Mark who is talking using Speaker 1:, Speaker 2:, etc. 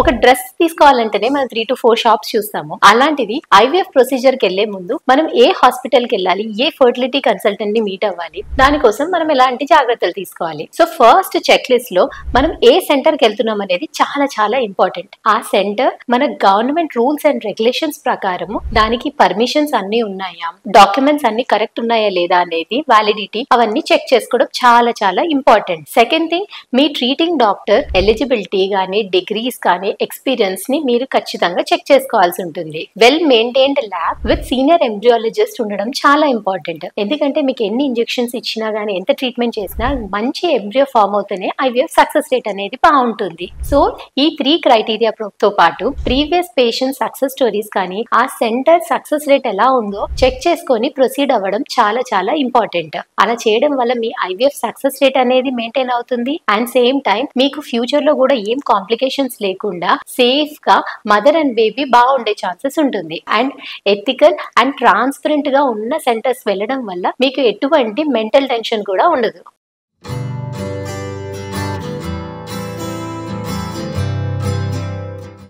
Speaker 1: ఒక డ్రెస్ తీసుకోవాలంటేనే మనం 3 to 4 shops చూస్తాము. అలాంటిది ఐవీఎఫ్ ప్రొసీజర్ కి వెళ్లే ముందు మనం ఏ హాస్పిటల్ కి వెళ్ళాలి, ఏ ఫర్టిలిటీ కన్సల్టెంట్ ని మీట్ అవ్వాలి, దానికోసం మనం ఎలాంటి జాగ్రత్తలు తీసుకోవాలి. సో ఫస్ట్ చెక్ లిస్ట్ లో మనం ఏ సెంటర్ కి వెళ్తున్నాం అనేది చాలా చాలా ఇంపార్టెంట్. ఆ సెంటర్ మన గవర్నమెంట్ రూల్స్ అండ్ రెగ్యులేషన్స్ ప్రకారము దానికి పర్మిషన్స్ అన్ని ఉన్నాయా, డాక్యుమెంట్స్ అన్ని కరెక్ట్ ఉన్నాయా లేదా అనేది, వ్యాలిడిటీ అవన్నీ చెక్ చేసుకోవడం చాలా చాలా ఇంపార్టెంట్. సెకండ్ థింగ్, మీ ట్రీటింగ్ డాక్టర్ ఎలిజిబిలిటీ గానీ, డిగ్రీస్ కానీ, ఎక్స్పీరియన్స్ ని మీరు ఖచ్చితంగా చెక్ చేసుకోవాల్సి ఉంటుంది. Well maintained lab with senior embryologist ఉండడం చాలా ఇంపార్టెంట్. ఎందుకంటే మీకు ఎన్ని ఇంజెక్షన్స్ ఇచ్చినా గానీ, ఎంత ట్రీట్మెంట్ చేసినా మంచి ఎంబ్రియో ఫామ్ అవుతూనే ఐవీఎఫ్ సక్సెస్ రేట్ అనేది బాగుంటుంది. సో ఈ 3 క్రైటీరియా తో పాటు ప్రీవియస్ పేషెంట్ సక్సెస్ స్టోరీస్ కానీ, ఆ సెంటర్ సక్సెస్ రేట్ ఎలా ఉందో చెక్ చేసుకొని ప్రొసీడ్ అవ్వడం చాలా చాలా ఇంపార్టెంట్. అలా చేయడం వల్ల మీ ఐవీఎఫ్ సక్సెస్ రేట్ అనేది మెయింటైన్ అవుతుంది. అండ్ సేమ్ టైం మీకు ఫ్యూచర్ లో కూడా ఏం కాంప్లికేషన్స్ లేకుండా సేఫ్ గా మదర్ అండ్ బేబీ బాగుండే ఛాన్సెస్ ఉంటుంది. అండ్ ఎథికల్ అండ్ ట్రాన్స్పరెంట్ గా ఉన్న సెంటర్స్ వెళ్ళడం వల్ల మీకు ఎటువంటి మెంటల్ టెన్షన్ కూడా ఉండదు.